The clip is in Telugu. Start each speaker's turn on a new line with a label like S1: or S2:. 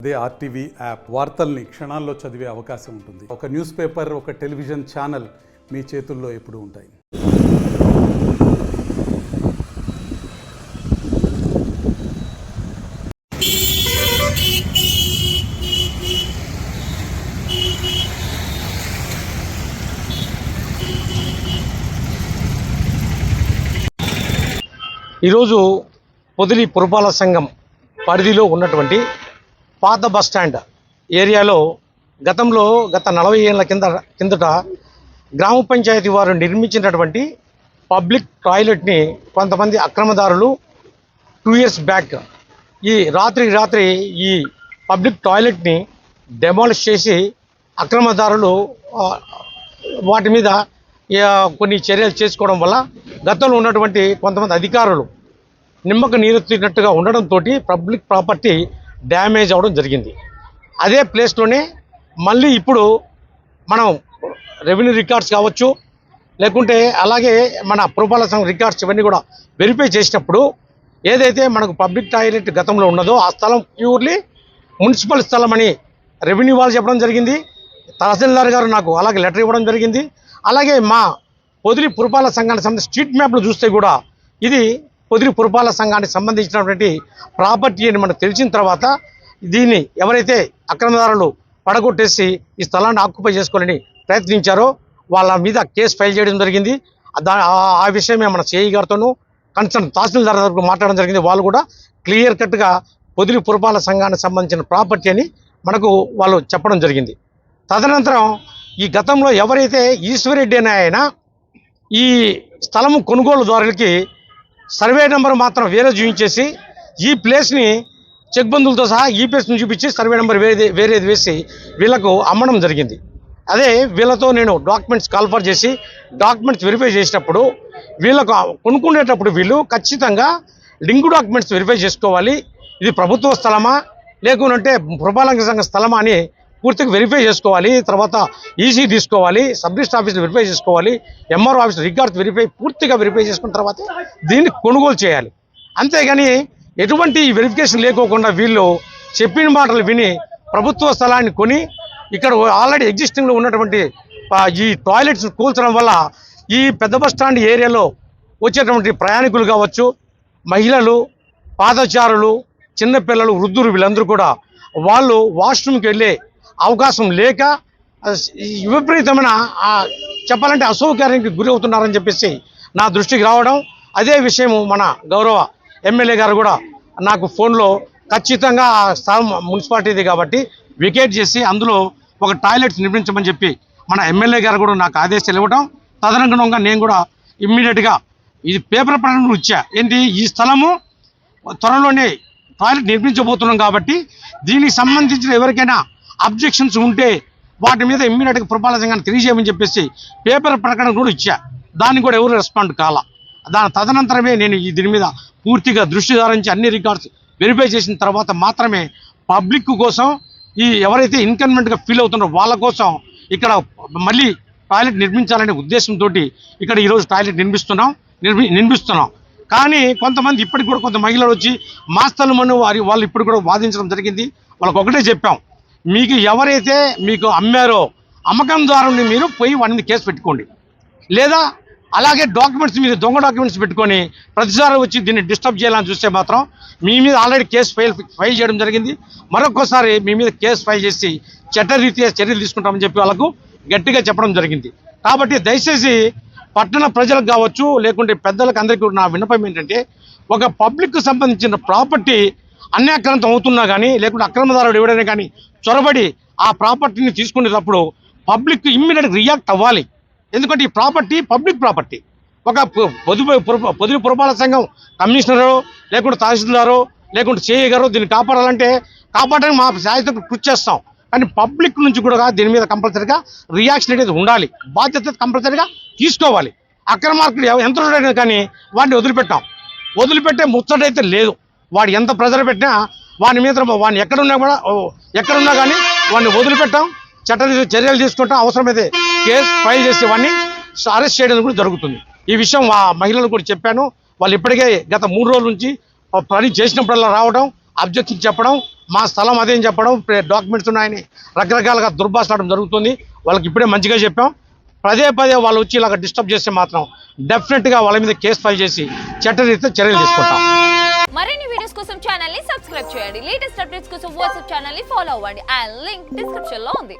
S1: అదే ఆర్టీవీ యాప్ వార్తల్ని క్షణాల్లో చదివే అవకాశం ఉంటుంది. ఒక న్యూస్ పేపర్, ఒక టెలివిజన్ ఛానల్ మీ చేతుల్లో ఎప్పుడూ ఉంటాయి.
S2: ఈరోజు పొదిలి పురపాలక సంఘం పరిధిలో ఉన్నటువంటి పాత బస్టాండ్ ఏరియాలో గత 40 ఏళ్ల కిందట గ్రామ పంచాయతీ వారు నిర్మించినటువంటి పబ్లిక్ టాయిలెట్ని కొంతమంది అక్రమదారులు 2 ఇయర్స్ బ్యాక్ ఈ రాత్రి ఈ పబ్లిక్ టాయిలెట్ని డెమాలిష్ చేసి అక్రమదారులు వాటి మీద కొన్ని చర్యలు చేసుకోవడం వల్ల గతంలో ఉన్నటువంటి కొంతమంది అధికారులు నిమ్మక నీరెత్తినట్టుగా ఉండడంతో పబ్లిక్ ప్రాపర్టీ డ్యామేజ్ అవ్వడం జరిగింది. అదే ప్లేస్లోనే మళ్ళీ ఇప్పుడు మనం రెవెన్యూ రికార్డ్స్ కావచ్చు, లేకుంటే అలాగే మన పురపాలక సంఘం రికార్డ్స్ ఇవన్నీ కూడా వెరిఫై చేసినప్పుడు ఏదైతే మనకు పబ్లిక్ టాయిలెట్ గతంలో ఉన్నదో ఆ స్థలం ప్యూర్లీ మున్సిపల్ స్థలం అని రెవెన్యూ వాళ్ళు చెప్పడం జరిగింది. తహసీల్దార్ గారు నాకు అలాగే లెటర్ ఇవ్వడం జరిగింది. అలాగే మా పొదిలి పురపాలక సంఘానికి సంబంధించిన స్ట్రీట్ మ్యాప్లు చూస్తే కూడా ఇది పొదిలి పురపాలక సంఘానికి సంబంధించినటువంటి ప్రాపర్టీ అని మనకు తెలిసిన తర్వాత దీన్ని ఎవరైతే అక్రమదారులు పడగొట్టేసి ఈ స్థలాన్ని ఆక్యుపై చేసుకోవాలని ప్రయత్నించారో వాళ్ళ మీద కేసు ఫైల్ చేయడం జరిగింది. ఆ విషయమే మన సిఐ గారితోనూ కన్సర్న్ తహసీల్దార్ గారితో మాట్లాడడం జరిగింది. వాళ్ళు కూడా క్లియర్ కట్గా పొదిలి పురపాలక సంఘానికి సంబంధించిన ప్రాపర్టీ అని మనకు వాళ్ళు చెప్పడం జరిగింది. తదనంతరం ఈ గతంలో ఎవరైతే ఈశ్వరెడ్డి అనే ఆయన ఈ స్థలము కొనుగోలుదారులకి సర్వే నెంబర్ మాత్రం వేరే చూపించేసి ఈ ప్లేస్ని చెక్ బందులతో సహా ఈ ప్లేస్ని చూపించి సర్వే నెంబర్ వేరేది వేసి వీళ్ళకు అమ్మడం జరిగింది. అదే వీళ్ళతో నేను డాక్యుమెంట్స్ కాల్ఫర్ చేసి డాక్యుమెంట్స్ వెరిఫై చేసినప్పుడు వీళ్ళకు కొనుక్కునేటప్పుడు వీళ్ళు ఖచ్చితంగా లింక్ డాక్యుమెంట్స్ వెరిఫై చేసుకోవాలి. ఇది ప్రభుత్వ స్థలమా లేకుంటే పురపాలక సంఘ స్థలమా అని పూర్తిగా వెరిఫై చేసుకోవాలి. తర్వాత ఈసీ తీసుకోవాలి, సబ్ రిజిస్టర్ ఆఫీస్లో వెరిఫై చేసుకోవాలి, ఎంఆర్ఓ ఆఫీస్ రికార్డ్స్ పూర్తిగా వెరిఫై చేసుకున్న తర్వాత దీన్ని కొనుగోలు చేయాలి. అంతేగాని ఎటువంటి వెరిఫికేషన్ లేకోకుండా వీళ్ళు చెప్పిన మాటలు విని ప్రభుత్వ స్థలాన్ని కొని ఇక్కడ ఆల్రెడీ ఎగ్జిస్టింగ్లో ఉన్నటువంటి ఈ టాయిలెట్స్ కూల్చడం వల్ల ఈ పెద్ద బస్టాండ్ ఏరియాలో వచ్చేటువంటి ప్రయాణికులు కావచ్చు, మహిళలు, పాదచారులు, చిన్నపిల్లలు, వృద్ధులు వీళ్ళందరూ కూడా వాళ్ళు వాష్రూమ్కి వెళ్ళే అవకాశం లేక విపరీతమైన చెప్పాలంటే అసౌకర్యానికి గురి అవుతున్నారని చెప్పేసి నా దృష్టికి రావడం, అదే విషయం మన గౌరవ ఎమ్మెల్యే గారు కూడా నాకు ఫోన్లో ఖచ్చితంగా ఆ స్థలం మున్సిపాలిటీది కాబట్టి వికేట్ చేసి అందులో ఒక టాయిలెట్స్ నిర్మించమని చెప్పి మన ఎమ్మెల్యే గారు కూడా నాకు ఆదేశాలు ఇవ్వడం, తదనుగుణంగా నేను కూడా ఇమ్మీడియట్గా ఇది పేపర్ ప్రకటన ఇచ్చా. ఏంటి, ఈ స్థలము త్వరలోనే టాయిలెట్ నిర్మించబోతున్నాం కాబట్టి దీనికి సంబంధించిన ఎవరికైనా అబ్జెక్షన్స్ ఉంటే వాటి మీద ఇమ్మీడియట్గా పురపాలక సంఘాన్ని తెలియజేయమని చెప్పేసి పేపర్ ప్రకటన కూడా ఇచ్చా. దానికి కూడా ఎవరు రెస్పాండ్ కాలా. దాని తదనంతరమే నేను దీని మీద పూర్తిగా దృష్టి సారించి అన్ని రికార్డ్స్ వెరిఫై చేసిన తర్వాత మాత్రమే పబ్లిక్ కోసం ఈ ఎవరైతే ఇన్కన్వీనియంట్గా ఫీల్ అవుతున్నారో వాళ్ళ కోసం ఇక్కడ మళ్ళీ టాయిలెట్ నిర్మించాలనే ఉద్దేశంతో ఇక్కడ ఈరోజు టాయిలెట్ నిర్మిస్తున్నాం. కానీ కొంతమంది ఇప్పటికి కూడా కొంత మహిళలు వచ్చి మా స్థలమని వాళ్ళు ఇప్పుడు కూడా వాదించడం జరిగింది. వాళ్ళకి ఒకటే చెప్పాం, మీకు ఎవరైతే మీకు అమ్మారో అమ్మకందారుని మీరు పోయి వాడి మీద కేసు పెట్టుకోండి, లేదా అలాగే డాక్యుమెంట్స్ మీద దొంగ డాక్యుమెంట్స్ పెట్టుకొని ప్రతిసారి వచ్చి దీన్ని డిస్టర్బ్ చేయాలని చూస్తే మాత్రం మీ మీద ఆల్రెడీ కేసు ఫైల్ చేయడం జరిగింది. మరొకసారి మీ మీద కేసు ఫైల్ చేసి చట్టరీత్యా చర్యలు తీసుకుంటామని చెప్పి వాళ్ళకు గట్టిగా చెప్పడం జరిగింది. కాబట్టి దయచేసి పట్టణ ప్రజలకు కావచ్చు, లేకుంటే పెద్దలకు అందరికీ నా విన్నపం ఏంటంటే, ఒక పబ్లిక్కు సంబంధించిన ప్రాపర్టీ అన్యాక్రాంతం అవుతున్నా కానీ లేకుంటే అక్రమదారుడు ఎవడైనా కానీ చొరబడి ఆ ప్రాపర్టీని తీసుకునేటప్పుడు పబ్లిక్ ఇమ్మీడియట్గా రియాక్ట్ అవ్వాలి. ఎందుకంటే ఈ ప్రాపర్టీ పబ్లిక్ ప్రాపర్టీ. ఒక పొదిలి పురపాలక సంఘం కమిషనరు లేకుంటే తహసీల్దారు లేకుంటే సిఐ గారు దీన్ని కాపాడడానికి మా సాయశక్తులు కృషి చేస్తాం. కానీ పబ్లిక్ నుంచి కూడా దీని మీద కంపల్సరీగా రియాక్షన్ అనేది ఉండాలి, బాధ్యత కంపల్సరీగా తీసుకోవాలి. అక్రమార్కులు ఎంత కానీ వాడిని వదిలిపెట్టే ముచ్చటైతే లేదు. వాడు ఎంత ప్రెజర్ పెట్టినా వాని మీద వాడిని ఎక్కడున్నా కానీ వాడిని వదిలిపెట్టాం, చర్యలు తీసుకుంటాం. అవసరమైతే కేసు ఫైల్ చేసి వాడిని అరెస్ట్ చేయడం కూడా జరుగుతుంది. ఈ విషయం మహిళలు కూడా చెప్పాను. వాళ్ళు ఇప్పటికే గత 3 రోజుల నుంచి పని చేసినప్పుడల్లా రావడం, అబ్జెక్షన్ చెప్పడం, మా స్థలం అదేం చెప్పడం, డాక్యుమెంట్స్ ఉన్నాయని రకరకాలుగా దుర్భాషలాడడం జరుగుతుంది. వాళ్ళకి ఇప్పుడే మంచిగా చెప్పాం. పదే వాళ్ళు వచ్చి ఇలాగ డిస్టర్బ్ చేస్తే మాత్రం డెఫినెట్గా వాళ్ళ మీద కేసు ఫైల్ చేసి చట్టరీత్యా చర్యలు తీసుకుంటాం.
S3: మరిన్ని వీడియోస్ కోసం ఛానల్ ని సబ్స్క్రైబ్ చేయండి. లేటెస్ట్ అప్డేట్స్ కోసం వాట్సాప్ ఛానల్ ని ఫాలో అవ్వండి. ఆ లింక్ డిస్క్రిప్షన్ లో ఉంది.